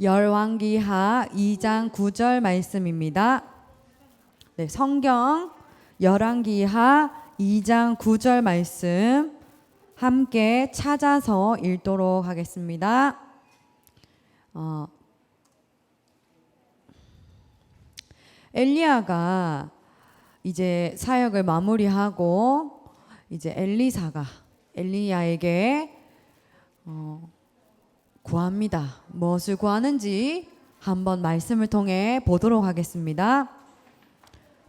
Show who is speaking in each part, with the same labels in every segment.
Speaker 1: 열왕기하 2장 9절 말씀입니다. 네, 성경 열왕기하 2장 9절 말씀 함께 찾아서 읽도록 하겠습니다. 엘리야가 이제 사역을 마무리하고 이제 엘리사가 엘리야에게 구합니다. 무엇을 구하는지 한번 말씀을 통해 보도록 하겠습니다.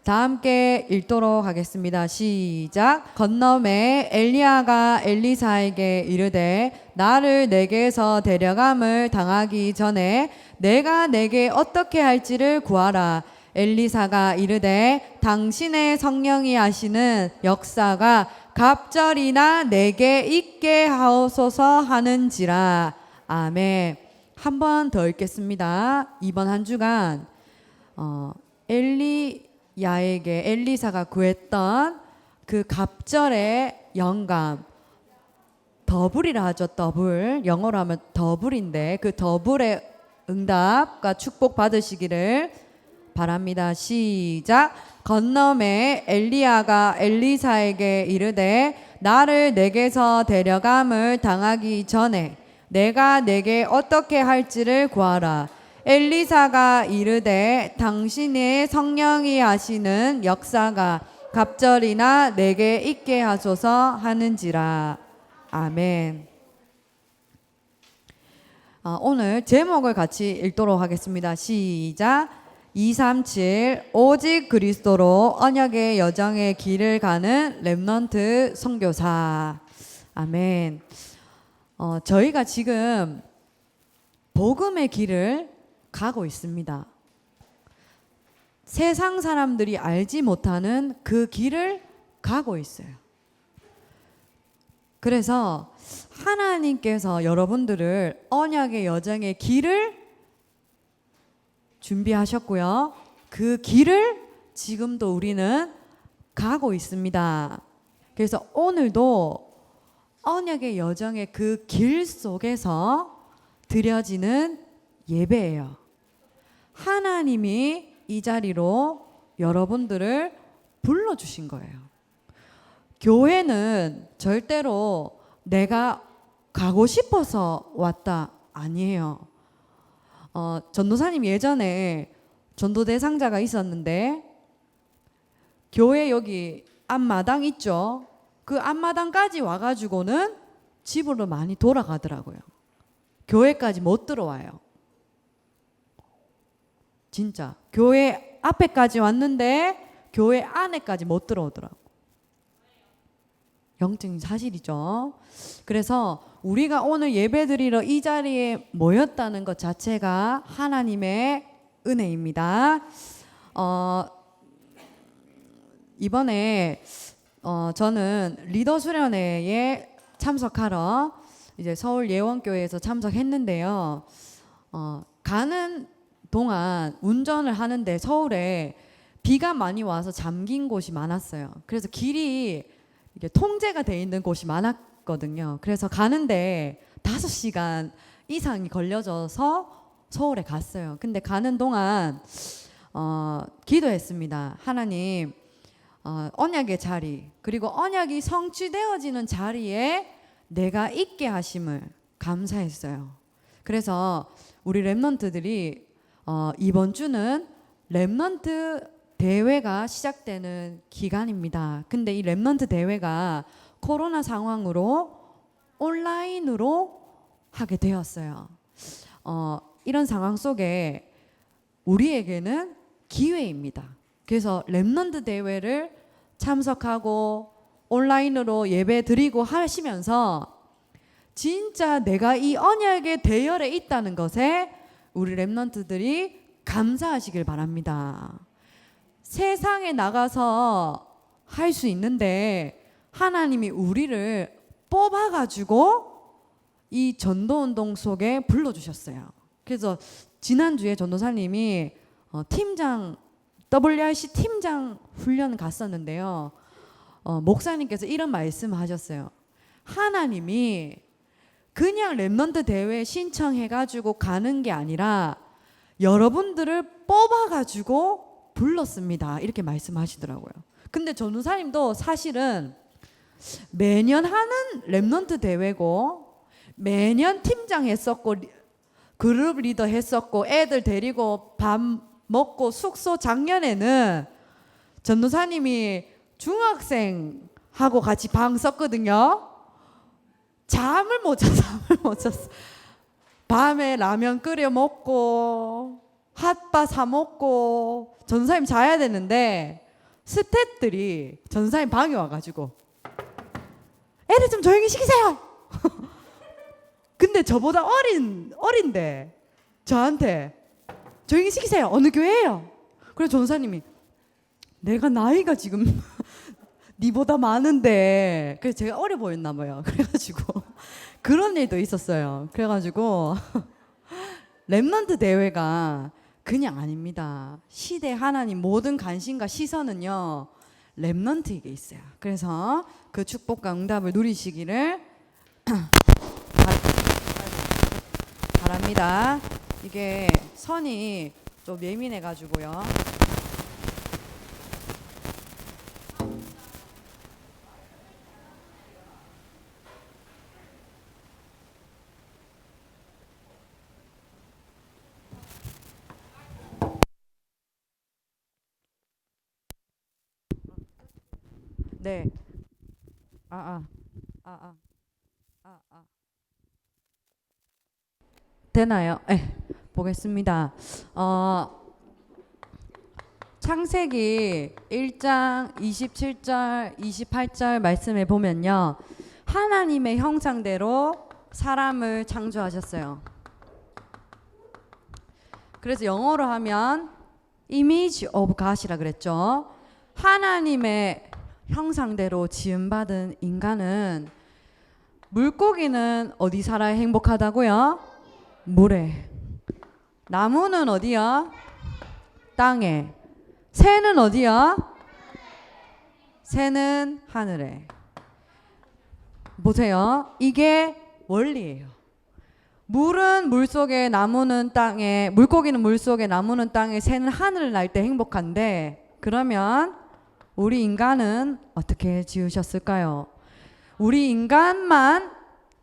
Speaker 1: 다 함께 읽도록 하겠습니다. 시작. 건너매 엘리야가 엘리사에게 이르되 나를 내게서 데려감을 당하기 전에 내가 내게 어떻게 할지를 구하라. 엘리사가 이르되 당신의 성령이 하시는 역사가 갑절이나 내게 있게 하옵소서 하는지라. 아멘. 한 번 더 읽겠습니다. 이번 한 주간 엘리야에게 엘리사가 구했던 그 갑절의 영감, 더블이라 하죠. 더블, 영어로 하면 더블인데 그 더블의 응답과 축복 받으시기를 바랍니다. 시작. 건너매 엘리야가 엘리사에게 이르되 나를 내게서 데려감을 당하기 전에 내가 내게 어떻게 할지를 구하라. 엘리사가 이르되 당신의 성령이 하시는 역사가 갑절이나 내게 있게 하소서 하는지라. 아멘. 오늘 제목을 같이 읽도록 하겠습니다. 시작. 237 오직 그리스도로 언약의 여정의 길을 가는 렘넌트 선교사. 아멘. 저희가 지금 복음의 길을 가고 있습니다. 세상 사람들이 알지 못하는 그 길을 가고 있어요. 그래서 하나님께서 여러분들을 언약의 여정의 길을 준비하셨고요. 그 길을 지금도 우리는 가고 있습니다. 그래서 오늘도 언약의 여정의 그 길 속에서 드려지는 예배예요. 하나님이 이 자리로 여러분들을 불러주신 거예요. 교회는 절대로 내가 가고 싶어서 왔다 아니에요. 전도사님 예전에 전도 대상자가 있었는데 교회 여기 앞마당 있죠. 그 앞마당까지 와가지고는 집으로 많이 돌아가더라고요. 교회까지 못 들어와요. 진짜 교회 앞에까지 왔는데 교회 안에까지 못 들어오더라고. 영적인 사실이죠. 그래서 우리가 오늘 예배드리러 이 자리에 모였다는 것 자체가 하나님의 은혜입니다. 이번에 저는 리더 수련회에 참석하러 이제 서울 예원교회에서 참석했는데요. 가는 동안 운전을 하는데 서울에 비가 많이 와서 잠긴 곳이 많았어요. 그래서 길이 이게 통제가 돼 있는 곳이 많았거든요. 그래서 가는데 5시간 이상이 걸려져서 서울에 갔어요. 근데 가는 동안 기도했습니다. 하나님, 언약의 자리, 그리고 언약이 성취되어지는 자리에 내가 있게 하심을 감사했어요. 그래서 우리 렘넌트들이 이번 주는 렘넌트 대회가 시작되는 기간입니다. 근데 이 렘넌트 대회가 코로나 상황으로 온라인으로 하게 되었어요. 이런 상황 속에 우리에게는 기회입니다. 그래서 렘넌트 대회를 참석하고 온라인으로 예배 드리고 하시면서 진짜 내가 이 언약의 대열에 있다는 것에 우리 렘넌트들이 감사하시길 바랍니다. 세상에 나가서 할 수 있는데 하나님이 우리를 뽑아가지고 이 전도운동 속에 불러주셨어요. 그래서 지난주에 전도사님이 팀장 WRC 팀장 훈련 갔었는데요. 목사님께서 이런 말씀 하셨어요. 하나님이 그냥 랩넌트 대회 신청해가지고 가는 게 아니라 여러분들을 뽑아가지고 불렀습니다. 이렇게 말씀하시더라고요. 근데 전우사님도 사실은 매년 하는 랩넌트 대회고 매년 팀장 했었고 그룹 리더 했었고 애들 데리고 밥 먹고 숙소 작년에는 전도사님이 중학생하고 같이 방 썼거든요. 잠을 못 잤어. 밤에 라면 끓여 먹고 핫바 사 먹고 전도사님 자야 되는데 스태프들이 전도사님 방에 와가지고 애들 좀 조용히 시키세요. 근데 저보다 어린데 저한테 조용히 시키세요. 어느 교회예요? 그래서 전도사님이 내가 나이가 지금 니보다 많은데 그래서 제가 어려 보였나 봐요. 그래가지고 그런 일도 있었어요. 그래가지고 랩넌트 대회가 그냥 아닙니다. 시대 하나님 모든 관심과 시선은요 랩넌트에게 있어요. 그래서 그 축복과 응답을 누리시기를 바랍니다. 이게 선이 좀 예민해가지고요. 네. 되나요? 네, 보겠습니다. 창세기 1장 27절, 28절 말씀에 보면요. 하나님의 형상대로 사람을 창조하셨어요. 그래서 영어로 하면 image of God이라 그랬죠. 하나님의 형상대로 지음받은 인간은 물고기는 어디 살아야 행복하다고요? 물에. 나무는 어디야? 땅에. 새는 어디야? 새는 하늘에. 보세요. 이게 원리예요. 물은 물속에, 나무는 땅에, 물고기는 물속에, 나무는 땅에, 새는 하늘을 날 때 행복한데 그러면 우리 인간은 어떻게 지으셨을까요? 우리 인간만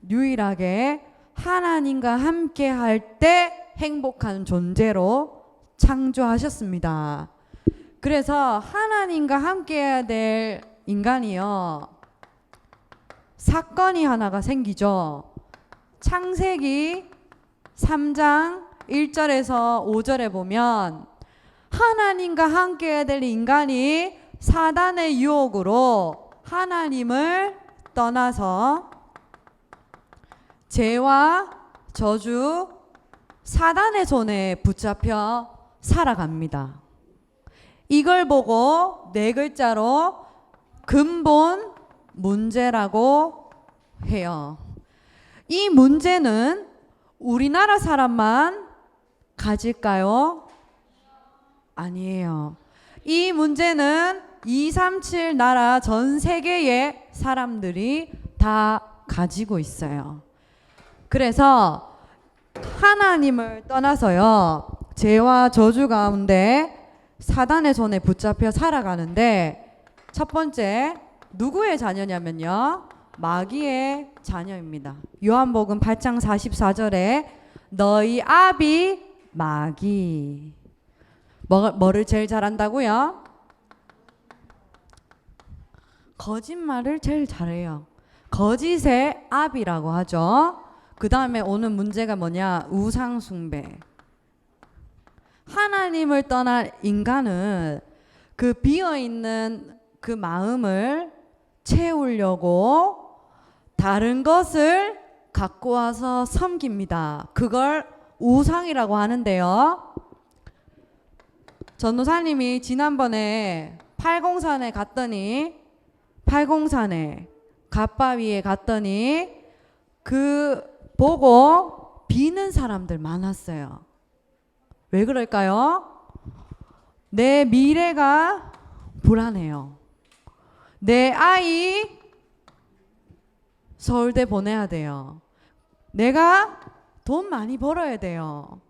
Speaker 1: 유일하게 하나님과 함께 할 때 행복한 존재로 창조하셨습니다. 그래서 하나님과 함께 해야 될 인간이요. 사건이 하나가 생기죠. 창세기 3장 1절에서 5절에 보면 하나님과 함께 해야 될 인간이 사단의 유혹으로 하나님을 떠나서 죄와 저주, 사단의 손에 붙잡혀 살아갑니다. 이걸 보고 네 글자로 근본 문제라고 해요. 이 문제는 우리나라 사람만 가질까요? 아니에요. 이 문제는 237 나라 전 세계의 사람들이 다 가지고 있어요. 그래서 하나님을 떠나서요, 죄와 저주 가운데 사단의 손에 붙잡혀 살아가는데 첫 번째 누구의 자녀냐면요, 마귀의 자녀입니다. 요한복음 8장 44절에 너희 아비 마귀. 뭐를 제일 잘한다고요? 거짓말을 제일 잘해요. 거짓의 아비라고 하죠. 그 다음에 오는 문제가 뭐냐? 우상 숭배. 하나님을 떠난 인간은 그 비어있는 그 마음을 채우려고 다른 것을 갖고 와서 섬깁니다. 그걸 우상이라고 하는데요. 전도사님이 지난번에 팔공산에 갔더니, 팔공산에 갓바위에 갔더니 그 보고 비는 사람들 많았어요. 왜 그럴까요? 내 미래가 불안해요. 내 아이 서울대 보내야 돼요. 내가 돈 많이 벌어야 돼요.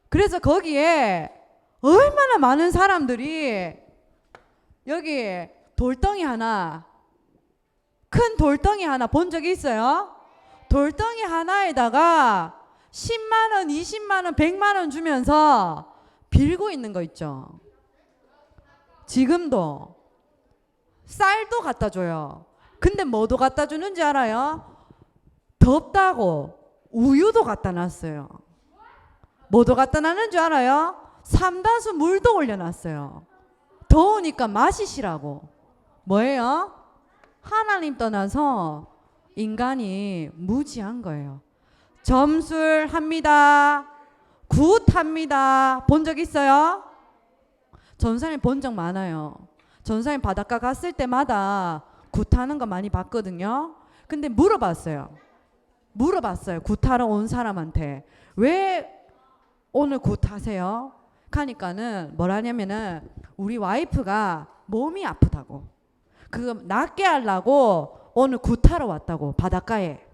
Speaker 1: 그래서 거기에 얼마나 많은 사람들이 여기 돌덩이 하나, 큰 돌덩이 하나 본 적 있어요? 돌덩이 하나에다가 10만 원, 20만 원, 100만 원 주면서 빌고 있는 거 있죠. 지금도 쌀도 갖다 줘요. 근데 뭐도 갖다 주는지 알아요? 덥다고 우유도 갖다 놨어요. 뭐도 갖다 놨는 줄 알아요? 삼다수 물도 올려놨어요. 더우니까 마시시라고. 뭐예요? 하나님 떠나서 인간이 무지한 거예요. 점술합니다. 굿합니다. 본 적 있어요? 전사님 본 적 많아요. 전사님 바닷가 갔을 때마다 굿하는 거 많이 봤거든요. 근데 물어봤어요. 굿하러 온 사람한테 왜 오늘 굿하세요? 하니까는 뭐라냐면은 우리 와이프가 몸이 아프다고, 그거 낫게 하려고 오늘 굿하러 왔다고. 바닷가에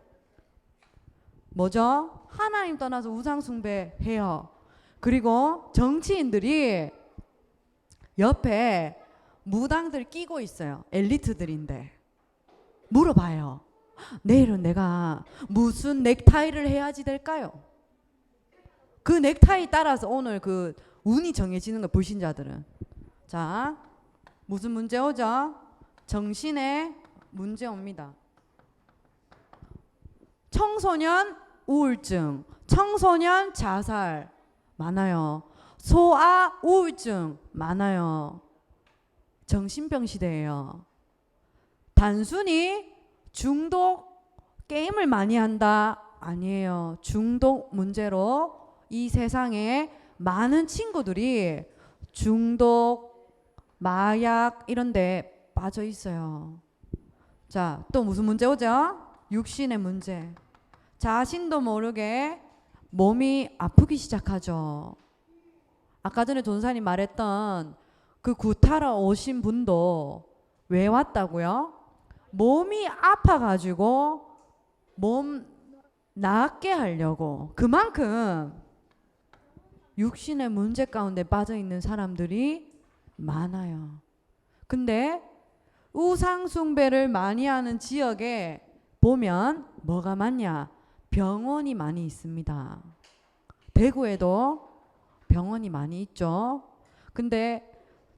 Speaker 1: 뭐죠? 하나님 떠나서 우상숭배 해요. 그리고 정치인들이 옆에 무당들 끼고 있어요. 엘리트들인데 물어봐요. 내일은 내가 무슨 넥타이를 해야지 될까요? 그 넥타이 따라서 오늘 그 운이 정해지는 거, 불신자들은. 자, 무슨 문제 오죠? 정신에 문제 옵니다. 청소년 우울증, 청소년 자살 많아요. 소아 우울증 많아요. 정신병 시대예요. 단순히 중독, 게임을 많이 한다 아니에요. 중독 문제로 이 세상에 많은 친구들이 중독, 마약 이런 데 빠져 있어요. 자, 또 무슨 문제 오죠? 육신의 문제. 자신도 모르게 몸이 아프기 시작하죠. 아까 전에 전사님 말했던 그 굿하러 오신 분도 왜 왔다고요? 몸이 아파가지고 몸 낫게 하려고. 그만큼 육신의 문제 가운데 빠져 있는 사람들이 많아요. 근데 우상숭배를 많이 하는 지역에 보면 뭐가 많냐? 병원이 많이 있습니다. 대구에도 병원이 많이 있죠. 근데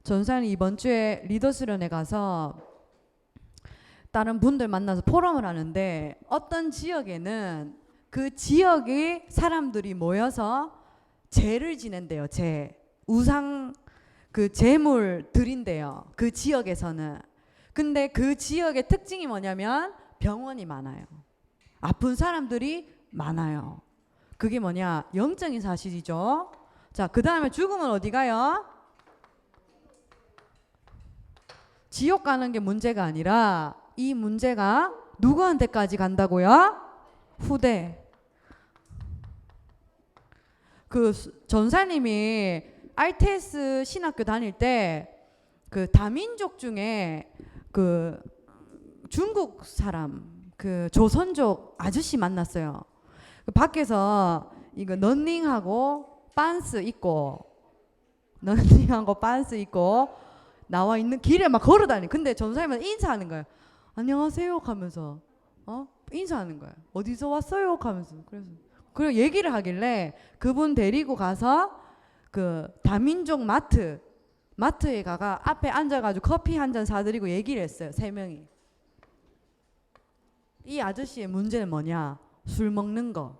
Speaker 1: 전사님 이번 주에 리더스런에 가서 다른 분들 만나서 포럼을 하는데 어떤 지역에는 그 지역의 사람들이 모여서 제를 지낸대요. 제 우상 그 제물 드린대요. 그 지역에서는. 근데 그 지역의 특징이 뭐냐면 병원이 많아요. 아픈 사람들이 많아요. 그게 뭐냐? 영적인 사실이죠. 자, 그 다음에 죽으면 어디 가요? 지옥 가는 게 문제가 아니라 이 문제가 누구한테까지 간다고요? 후대. 그 전사님이 RTS 신학교 다닐 때 그 다민족 중에 그 중국 사람, 그 조선족 아저씨 만났어요. 그 밖에서 이거 런닝하고 빤스 입고 나와 있는 길에 막 걸어 다니. 근데 전사님한테 인사하는 거예요. 안녕하세요 하면서 인사하는 거예요. 어디서 왔어요 하면서. 그래서 얘기를 하길래 그분 데리고 가서 그 다민족 마트에 가가 앞에 앉아가지고 커피 한 잔 사드리고 얘기를 했어요. 3명이. 이 아저씨의 문제는 뭐냐? 술 먹는 거.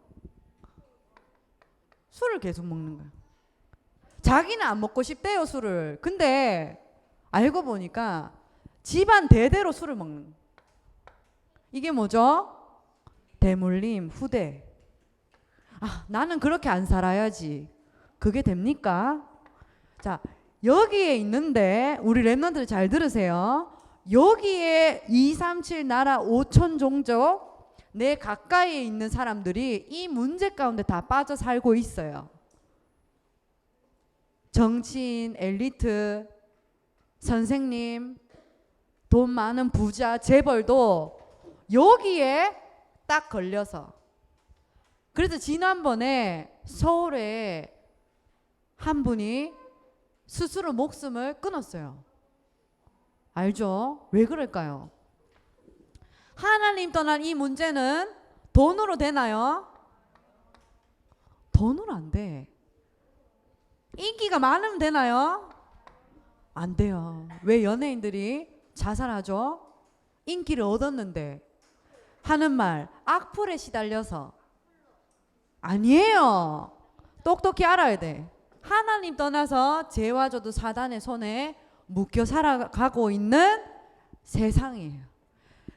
Speaker 1: 술을 계속 먹는 거야. 자기는 안 먹고 싶대요, 술을. 근데 알고 보니까 집안 대대로 술을 먹는 거야. 이게 뭐죠? 대물림, 후대. 아, 나는 그렇게 안 살아야지. 그게 됩니까? 자, 여기에 있는데 우리 랩런들 잘 들으세요. 여기에 237 나라 5천 종족 내 가까이에 있는 사람들이 이 문제 가운데 다 빠져 살고 있어요. 정치인, 엘리트, 선생님, 돈 많은 부자, 재벌도 여기에 딱 걸려서 그래서 지난번에 서울에 한 분이 스스로 목숨을 끊었어요. 알죠? 왜 그럴까요? 하나님 떠난 이 문제는 돈으로 되나요? 돈으로 안 돼. 인기가 많으면 되나요? 안 돼요. 왜 연예인들이 자살하죠? 인기를 얻었는데 하는 말 악플에 시달려서. 아니에요. 똑똑히 알아야 돼. 하나님 떠나서 죄와 저도 사단의 손에 묶여 살아가고 있는 세상이에요.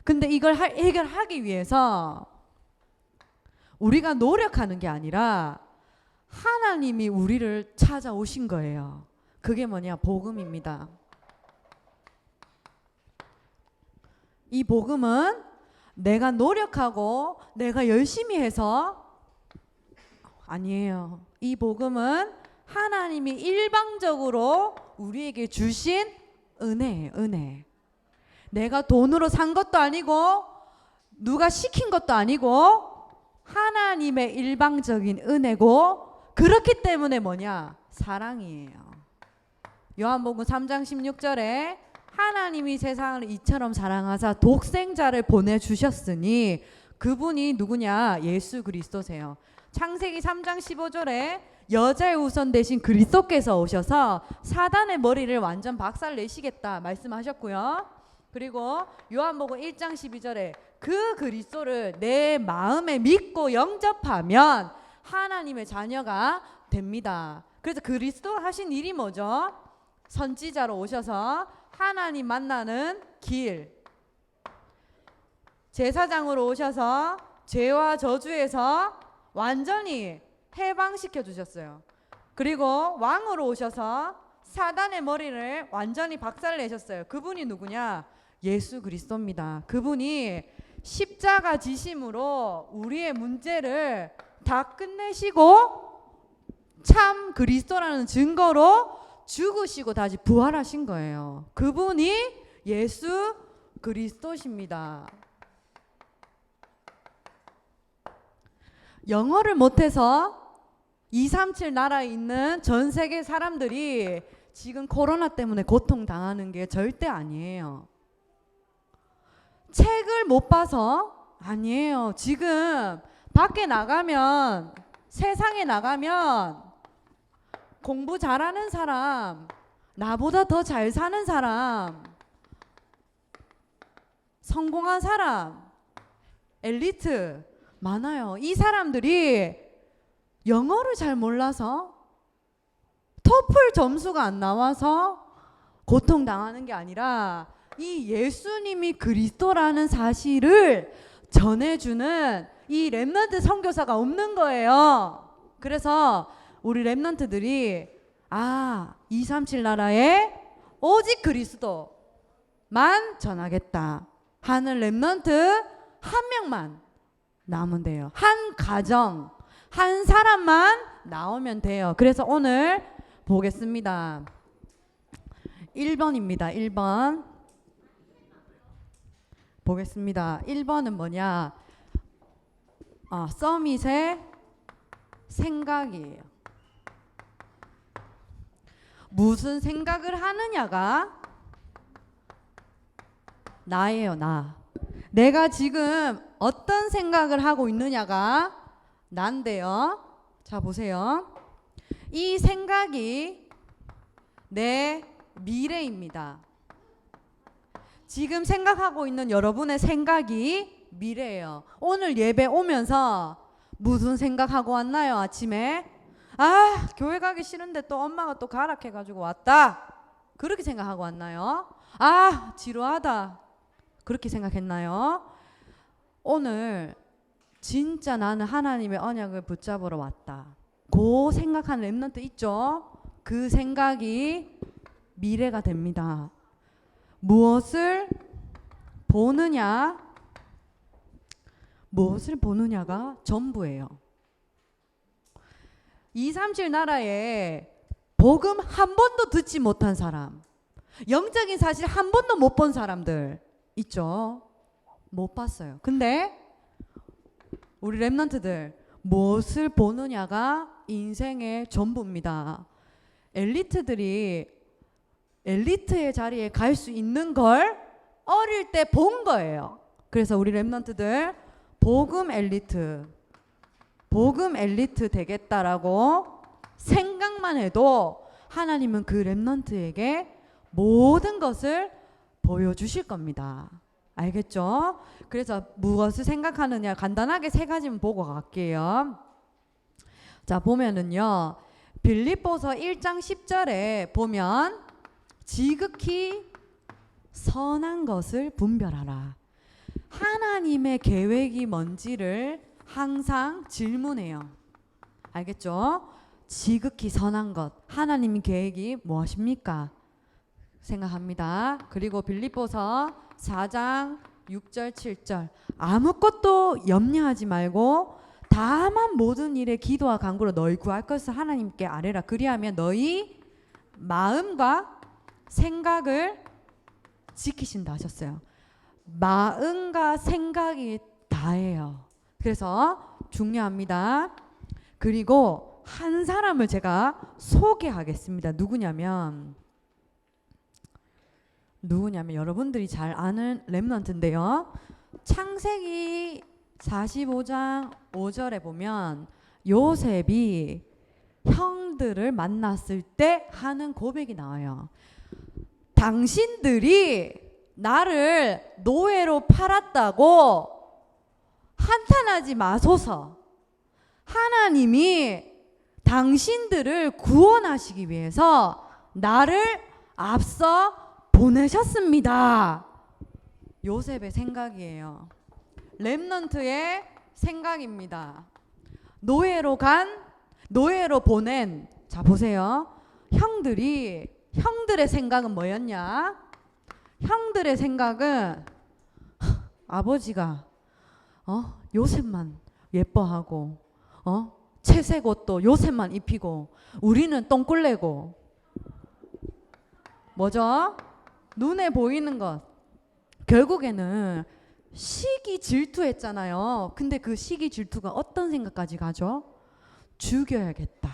Speaker 1: 근데 이걸 해결하기 위해서 우리가 노력하는 게 아니라 하나님이 우리를 찾아오신 거예요. 그게 뭐냐? 복음입니다. 이 복음은 내가 노력하고 내가 열심히 해서 아니에요. 이 복음은 하나님이 일방적으로 우리에게 주신 은혜예요. 은혜. 내가 돈으로 산 것도 아니고 누가 시킨 것도 아니고 하나님의 일방적인 은혜고, 그렇기 때문에 뭐냐? 사랑이에요. 요한복음 3장 16절에 하나님이 세상을 이처럼 사랑하사 독생자를 보내주셨으니 그분이 누구냐? 예수 그리스도세요. 창세기 3장 15절에 여자의 우선 대신 그리스도께서 오셔서 사단의 머리를 완전 박살 내시겠다 말씀하셨고요. 그리고 요한복음 1장 12절에 그 그리스도를 내 마음에 믿고 영접하면 하나님의 자녀가 됩니다. 그래서 그리스도 하신 일이 뭐죠? 선지자로 오셔서 하나님 만나는 길, 제사장으로 오셔서 죄와 저주에서 완전히 해방시켜 주셨어요. 그리고 왕으로 오셔서 사단의 머리를 완전히 박살내셨어요. 그분이 누구냐? 예수 그리스도입니다. 그분이 십자가 지심으로 우리의 문제를 다 끝내시고 참 그리스도라는 증거로 죽으시고 다시 부활하신 거예요. 그분이 예수 그리스도십니다. 영어를 못해서 237 나라에 있는 전 세계 사람들이 지금 코로나 때문에 고통당하는 게 절대 아니에요. 책을 못 봐서 아니에요. 지금 밖에 나가면, 세상에 나가면 공부 잘하는 사람, 나보다 더 잘 사는 사람, 성공한 사람, 엘리트 많아요. 이 사람들이 영어를 잘 몰라서 토플 점수가 안 나와서 고통당하는 게 아니라 이 예수님이 그리스도라는 사실을 전해주는 이 렘넌트 선교사가 없는 거예요. 그래서 우리 렘넌트들이 237 나라에 오직 그리스도만 전하겠다 하는 렘넌트 한 명만 나오면 돼요. 한 가정, 한 사람만 나오면 돼요. 그래서 오늘 보겠습니다. 1번입니다. 1번 보겠습니다. 1번은 뭐냐? 서밋의 생각이에요. 무슨 생각을 하느냐가 나예요. 내가 지금 어떤 생각을 하고 있느냐가 난데요. 자, 보세요. 이 생각이 내 미래입니다. 지금 생각하고 있는 여러분의 생각이 미래예요. 오늘 예배 오면서 무슨 생각하고 왔나요? 아침에 교회 가기 싫은데 또 엄마가 또 가라 해가지고 왔다, 그렇게 생각하고 왔나요? 지루하다, 그렇게 생각했나요? 오늘 진짜 나는 하나님의 언약을 붙잡으러 왔다, 그 생각하는 렘넌트 있죠? 그 생각이 미래가 됩니다. 무엇을 보느냐가 전부예요. 237 나라에 복음 한 번도 듣지 못한 사람, 영적인 사실 한 번도 못 본 사람들 있죠? 못 봤어요. 근데 우리 렘넌트들 무엇을 보느냐가 인생의 전부입니다. 엘리트들이 엘리트의 자리에 갈 수 있는 걸 어릴 때 본 거예요. 그래서 우리 렘넌트들 복음 엘리트 되겠다라고 생각만 해도 하나님은 그 렘넌트에게 모든 것을 보여주실 겁니다. 알겠죠? 그래서 무엇을 생각하느냐 간단하게 세 가지만 보고 갈게요. 자, 보면은요. 빌립보서 1장 10절에 보면 지극히 선한 것을 분별하라. 하나님의 계획이 뭔지를 항상 질문해요. 알겠죠? 지극히 선한 것. 하나님의 계획이 무엇입니까? 생각합니다. 그리고 빌립보서 4장 6절 7절 아무것도 염려하지 말고 다만 모든 일에 기도와 간구로 너희 구할 것을 하나님께 아뢰라. 그리하면 너희 마음과 생각을 지키신다 하셨어요. 마음과 생각이 다예요. 그래서 중요합니다. 그리고 한 사람을 제가 소개하겠습니다. 누구냐면 여러분들이 잘 아는 렘넌트인데요. 창세기 45장 5절에 보면 요셉이 형들을 만났을 때 하는 고백이 나와요. 당신들이 나를 노예로 팔았다고 한탄하지 마소서. 하나님이 당신들을 구원하시기 위해서 나를 앞서 보내셨습니다. 요셉의 생각이에요. 렘넌트의 생각입니다. 노예로 보낸, 자 보세요. 형들의 생각은 뭐였냐? 형들의 생각은 아버지가 요셉만 예뻐하고 채색 옷도 요셉만 입히고 우리는 똥꿀내고 뭐죠? 눈에 보이는 것. 결국에는 시기 질투했잖아요. 근데 그 시기 질투가 어떤 생각까지 가죠? 죽여야겠다.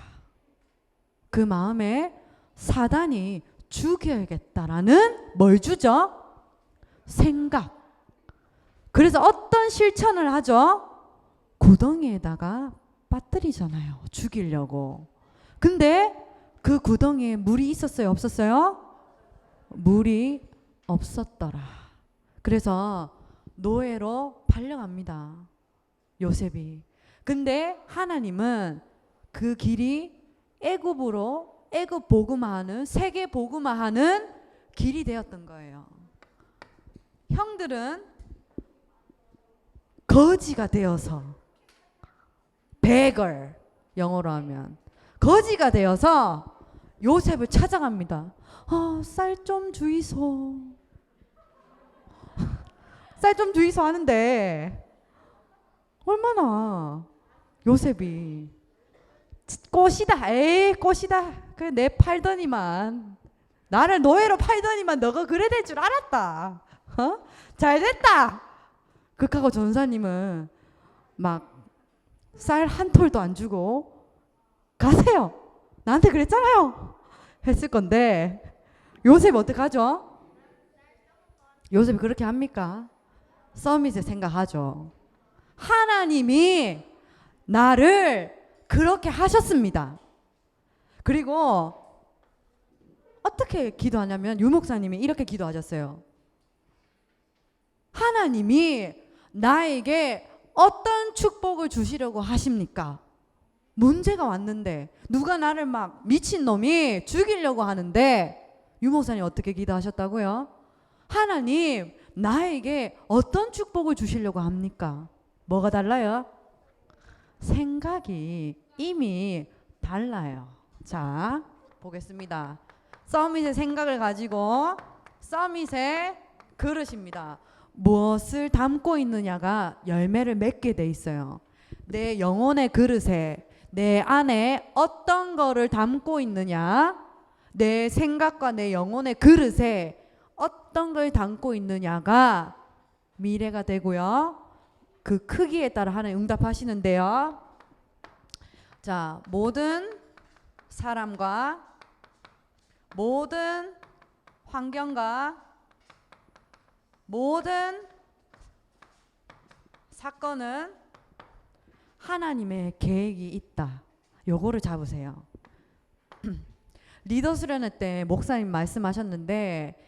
Speaker 1: 그 마음에 사단이 죽여야겠다라는 뭘 주죠? 생각. 그래서 어떤 실천을 하죠? 구덩이에다가 빠뜨리잖아요. 죽이려고. 근데 그 구덩이에 물이 있었어요? 없었어요? 물이 없었더라. 그래서 노예로 팔려갑니다. 요셉이. 근데 하나님은 그 길이 애굽 복음화하는, 세계 복음화하는 길이 되었던 거예요. 형들은 거지가 되어서, beggar 영어로 하면 거지가 되어서 요셉을 찾아갑니다. 쌀 좀 주이소. 쌀 좀 주이소 하는데 얼마나 요셉이 꽃이다. 에이 꽃이다. 그래 내 팔더니만, 나를 노예로 팔더니만 너가 그래 될 줄 알았다. 잘 됐다. 극하고 전사님은 막 쌀 한 톨도 안 주고 가세요. 나한테 그랬잖아요. 했을 건데 요셉 어떡하죠? 요셉이 그렇게 합니까? 서밋에 생각하죠. 하나님이 나를 그렇게 하셨습니다. 그리고 어떻게 기도하냐면 유목사님이 이렇게 기도하셨어요. 하나님이 나에게 어떤 축복을 주시려고 하십니까? 문제가 왔는데 누가 나를 막 미친놈이 죽이려고 하는데 유목사님 어떻게 기도하셨다고요? 하나님 나에게 어떤 축복을 주시려고 합니까? 뭐가 달라요? 생각이 이미 달라요. 자 보겠습니다. 서밋의 생각을 가지고 서밋의 그릇입니다. 무엇을 담고 있느냐가 열매를 맺게 돼 있어요. 내 영혼의 그릇에 내 안에 어떤 거를 담고 있느냐, 내 생각과 내 영혼의 그릇에 어떤 걸 담고 있느냐가 미래가 되고요. 그 크기에 따라 하나님 응답하시는데요. 자, 모든 사람과 모든 환경과 모든 사건은 하나님의 계획이 있다. 요거를 잡으세요. 리더 수련회 때 목사님 말씀하셨는데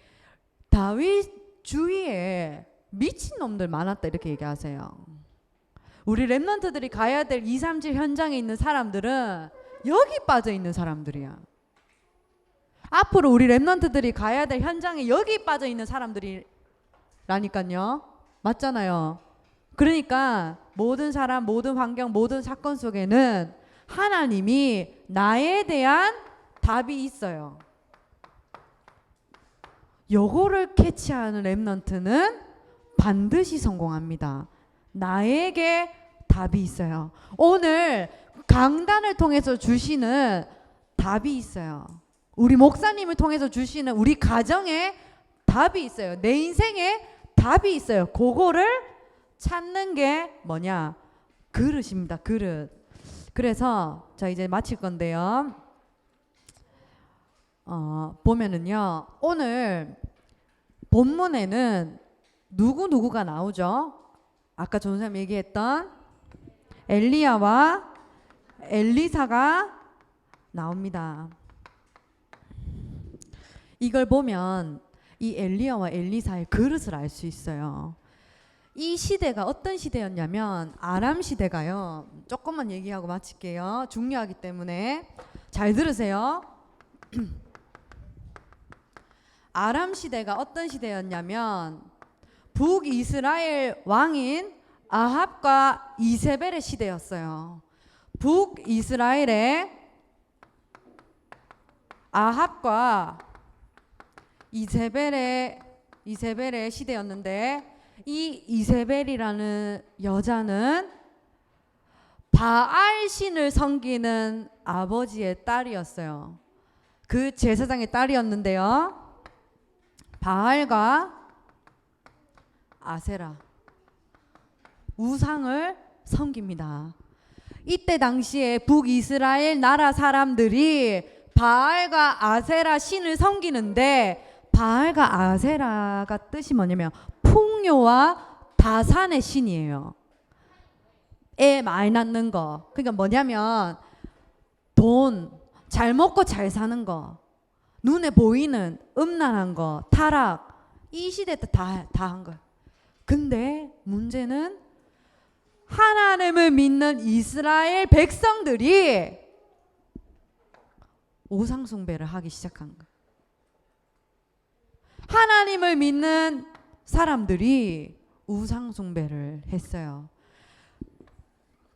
Speaker 1: 다윗 주위에 미친놈들 많았다 이렇게 얘기하세요. 우리 랩런트들이 가야 될 237 현장에 있는 사람들은 여기 빠져 있는 사람들이야. 앞으로 우리 랩런트들이 가야 될 현장에 여기 빠져 있는 사람들이라니까요. 맞잖아요. 그러니까 모든 사람, 모든 환경, 모든 사건 속에는 하나님이 나에 대한 답이 있어요. 요거를 캐치하는 랩런트는 반드시 성공합니다. 나에게 답이 있어요. 오늘 강단을 통해서 주시는 답이 있어요. 우리 목사님을 통해서 주시는 우리 가정에 답이 있어요. 내 인생에 답이 있어요. 그거를 찾는 게 뭐냐? 그릇입니다. 그릇. 그래서 자 이제 마칠 건데요. 보면은요. 오늘 본문에는 누구가 나오죠? 아까 전사님 얘기했던 엘리야와 엘리사가 나옵니다. 이걸 보면 이 엘리야와 엘리사의 그릇을 알 수 있어요. 이 시대가 어떤 시대였냐면 아람 시대가요. 조금만 얘기하고 마칠게요. 중요하기 때문에 잘 들으세요. 아람 시대가 어떤 시대였냐면 북이스라엘 왕인 아합과 이세벨의 시대였어요. 북이스라엘의 아합과 이세벨의 시대였는데 이 이세벨이라는 여자는 바알 신을 섬기는 아버지의 딸이었어요. 그 제사장의 딸이었는데요. 바알과 아세라 우상을 섬깁니다. 이때 당시에 북이스라엘 나라 사람들이 바알과 아세라 신을 섬기는데 바알과 아세라가 뜻이 뭐냐면 풍요와 다산의 신이에요. 애 많이 낳는 거. 그러니까 뭐냐면 돈, 잘 먹고 잘 사는 거, 눈에 보이는 음란한 거, 타락. 이 시대 때 다 한 거예요. 근데 문제는 하나님을 믿는 이스라엘 백성들이 우상 숭배를 하기 시작한 거예요. 하나님을 믿는 사람들이 우상 숭배를 했어요.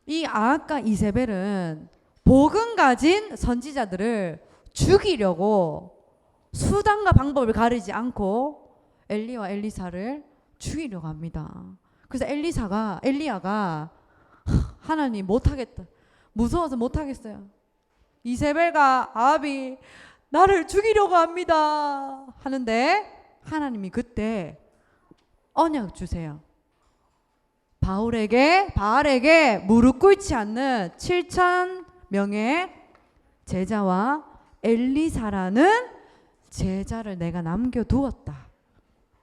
Speaker 1: 이 아합과 이세벨은 복음 가진 선지자들을 죽이려고 수단과 방법을 가리지 않고 엘리와 엘리사를 죽이려고 합니다. 그래서 엘리야가 하나님 못하겠다. 무서워서 못하겠어요. 이세벨과 아합이 나를 죽이려고 합니다. 하는데 하나님이 그때 언약 주세요. 바알에게 무릎 꿇지 않는 7,000명의 제자와 엘리사라는 제자를 내가 남겨두었다.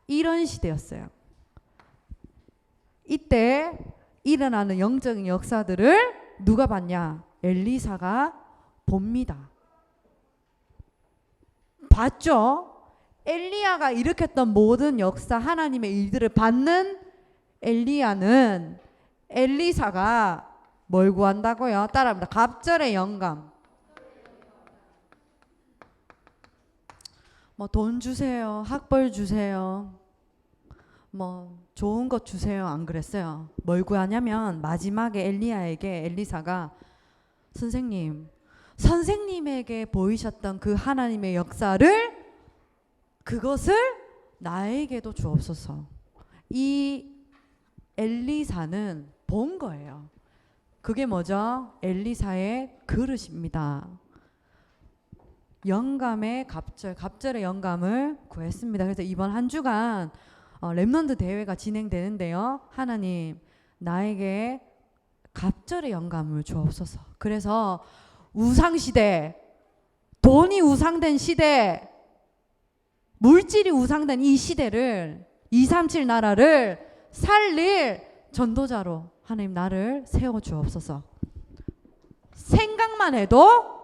Speaker 1: 이런 시대였어요. 이때 일어나는 영적인 역사들을 누가 봤냐? 엘리사가 봅니다. 봤죠? 엘리야가 일으켰던 모든 역사, 하나님의 일들을 받는 엘리야는 엘리사가 뭘 구한다고요? 따라합니다. 갑절의 영감. 뭐 돈 주세요. 학벌 주세요. 뭐 좋은 것 주세요. 안 그랬어요. 뭘 구하냐면 마지막에 엘리야에게 엘리사가 선생님에게 보이셨던 그 하나님의 역사를 그것을 나에게도 주옵소서. 이 엘리사는 본 거예요. 그게 뭐죠? 엘리사의 그릇입니다. 영감의 갑절의 영감을 구했습니다. 그래서 이번 한 주간 렘넌트 대회가 진행되는데요. 하나님 나에게 갑절의 영감을 주옵소서. 그래서 우상시대, 돈이 우상된 시대, 물질이 우상된 이 시대를 237 나라를 살릴 전도자로 하나님 나를 세워주옵소서. 생각만 해도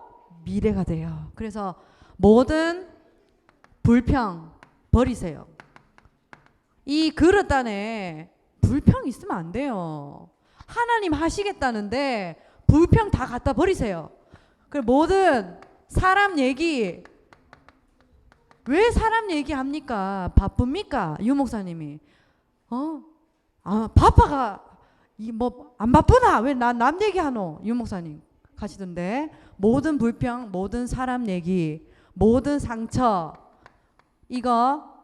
Speaker 1: 미래가 돼요. 그래서 모든 불평 버리세요. 이 그릇 안에 불평 있으면 안 돼요. 하나님 하시겠다는데 불평 다 갖다 버리세요. 그리고 모든 사람 얘기, 왜 사람 얘기합니까? 바쁩니까? 유 목사님이 바빠가 뭐 안 바쁘나? 왜 남 얘기하노? 유 목사님 가시던데 모든 불평, 모든 사람 얘기, 모든 상처 이거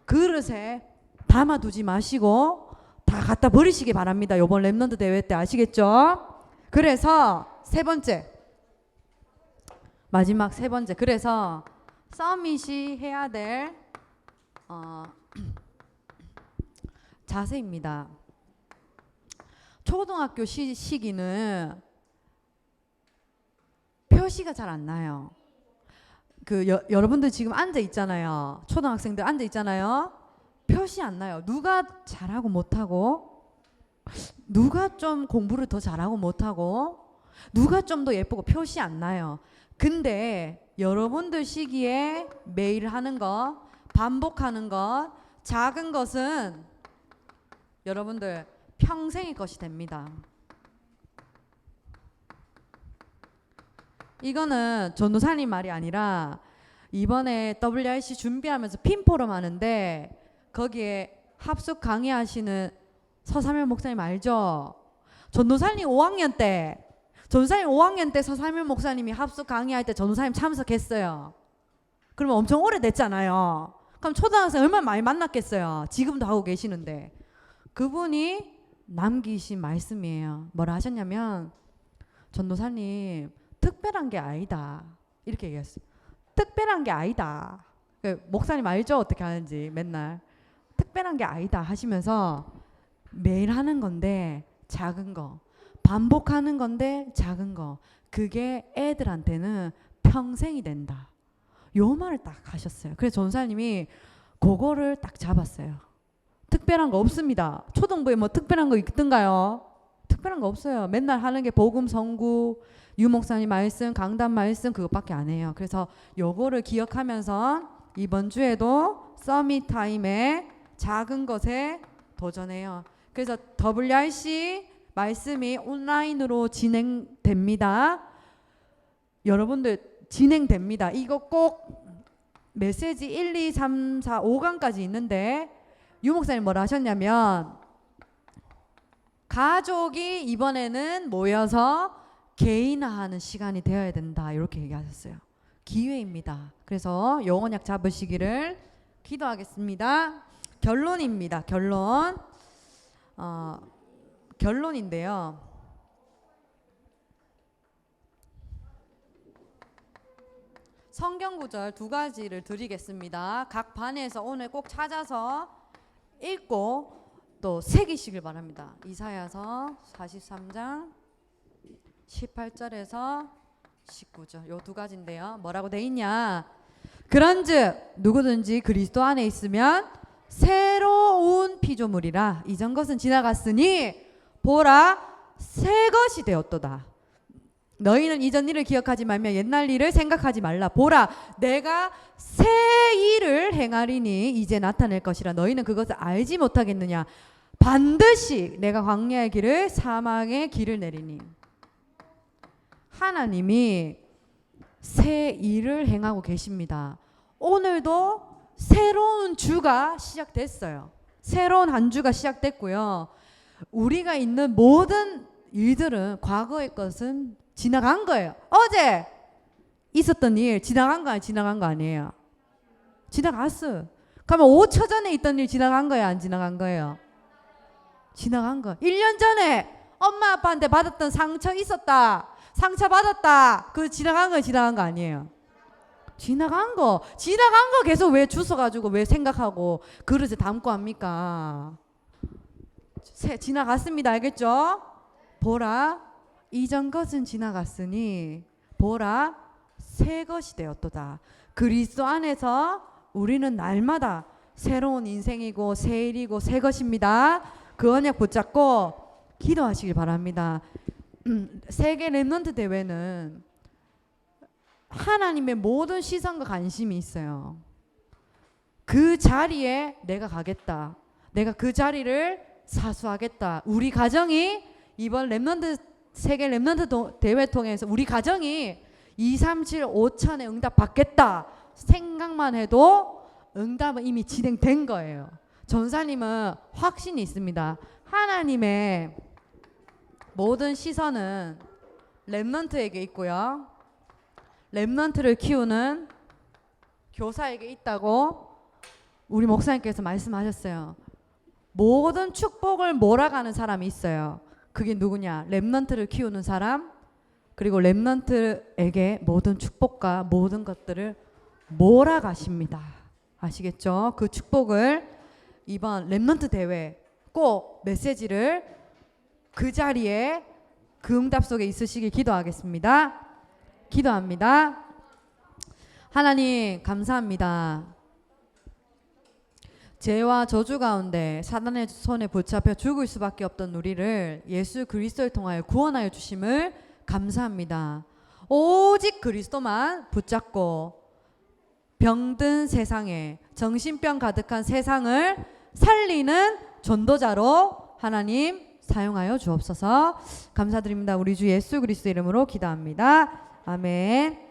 Speaker 1: 그릇에 담아두지 마시고 다 갖다 버리시기 바랍니다. 요번 랩런트 대회 때 아시겠죠? 그래서 세 번째, 마지막 세 번째, 그래서 서밋이 해야 될 자세입니다. 초등학교 시기는 표시가 잘 안 나요. 여러분들 지금 앉아 있잖아요. 초등학생들 앉아 있잖아요. 표시 안 나요. 누가 잘하고 못하고, 누가 좀 공부를 더 잘하고 못하고, 누가 좀 더 예쁘고 표시 안 나요. 근데 여러분들 시기에 매일 하는 것, 반복하는 것, 작은 것은 여러분들 평생의 것이 됩니다. 이거는 전도사님 말이 아니라 이번에 WRC 준비하면서 핀포럼 하는데 거기에 합숙 강의하시는 서사면 목사님 알죠? 전도사님 5학년 때 서사면 목사님이 합숙 강의할 때 전도사님 참석했어요. 그러면 엄청 오래됐잖아요. 그럼 초등학생 얼마나 많이 만났겠어요. 지금도 하고 계시는데. 그분이 남기신 말씀이에요. 뭐라 하셨냐면 전도사님 특별한 게 아니다 이렇게 얘기했어요. 특별한 게 아니다. 목사님 알죠? 어떻게 하는지 맨날 특별한 게 아니다 하시면서 매일 하는 건데 작은 거, 반복하는 건데 작은 거, 그게 애들한테는 평생이 된다. 요 말을 딱 하셨어요. 그래서 전사님이 그거를 딱 잡았어요. 특별한 거 없습니다. 초등부에 뭐 특별한 거 있던가요? 특별한 거 없어요. 맨날 하는 게 복음 선구, 유 목사님 말씀, 강단 말씀 그것밖에 안 해요. 그래서 요거를 기억하면서 이번 주에도 서밋 타임에 작은 것에 도전해요. 그래서 WRC 말씀이 온라인으로 진행됩니다. 여러분들 진행됩니다. 이거 꼭 메시지 1, 2, 3, 4, 5강까지 있는데 유 목사님 뭐라 하셨냐면 가족이 이번에는 모여서 개인화하는 시간이 되어야 된다 이렇게 얘기하셨어요. 기회입니다. 그래서 영혼약 잡으시기를 기도하겠습니다. 결론입니다. 결론인데요. 성경 구절 두 가지를 드리겠습니다. 각 반에서 오늘 꼭 찾아서 읽고 또 새기시길 바랍니다. 이사야서 43장 18절에서 19절 요 두 가지인데요. 뭐라고 돼 있냐? 그런즉 누구든지 그리스도 안에 있으면 새로운 피조물이라 이전 것은 지나갔으니 보라 새 것이 되었도다. 너희는 이전 일을 기억하지 말며 옛날 일을 생각하지 말라. 보라 내가 새 일을 행하리니 이제 나타낼 것이라. 너희는 그것을 알지 못하겠느냐? 반드시 내가 광야의 길을 사막의 길을 내리니. 하나님이 새 일을 행하고 계십니다. 오늘도 새로운 주가 시작됐어요. 새로운 한 주가 시작됐고요. 우리가 있는 모든 일들은 과거의 것은 지나간 거예요. 어제 있었던 일 지나간 거 아니에요? 지나갔어. 그러면 5초 전에 있던 일 지나간 거예요? 안 지나간 거예요? 지나간 거. 1년 전에 엄마 아빠한테 받았던 상처 있었다. 상처 받았다. 그 지나간 거 아니에요? 지나간 거 계속 왜 주워가지고 왜 생각하고 그릇에 담고 합니까? 지나갔습니다. 알겠죠? 보라 이전 것은 지나갔으니 보라 새 것이 되었도다. 그리스도 안에서 우리는 날마다 새로운 인생이고 새 일이고 새 것입니다. 그 언약 붙잡고 기도하시길 바랍니다. 세계 랩넌트 대회는 하나님의 모든 시선과 관심이 있어요. 그 자리에 내가 가겠다. 내가 그 자리를 사수하겠다. 우리 가정이 이번 랩넌트 세계 랩넌트 대회 통해서 우리 가정이 237 5천에 응답 받겠다 생각만 해도 응답은 이미 진행된 거예요. 전사님은 확신이 있습니다. 하나님의 모든 시선은 랩넌트에게 있고요. 랩넌트를 키우는 교사에게 있다고 우리 목사님께서 말씀하셨어요. 모든 축복을 몰아가는 사람이 있어요. 그게 누구냐? 랩넌트를 키우는 사람, 그리고 랩넌트에게 모든 축복과 모든 것들을 몰아가십니다. 아시겠죠? 그 축복을 이번 랩넌트 대회 꼭 메시지를 그 자리에 그 응답 속에 있으시길 기도하겠습니다. 기도합니다. 하나님 감사합니다. 죄와 저주 가운데 사단의 손에 붙잡혀 죽을 수밖에 없던 우리를 예수 그리스도를 통하여 구원하여 주심을 감사합니다. 오직 그리스도만 붙잡고 병든 세상에 정신병 가득한 세상을 살리는 전도자로 하나님 사용하여 주옵소서. 감사드립니다. 우리 주 예수 그리스도 이름으로 기도합니다. 아멘.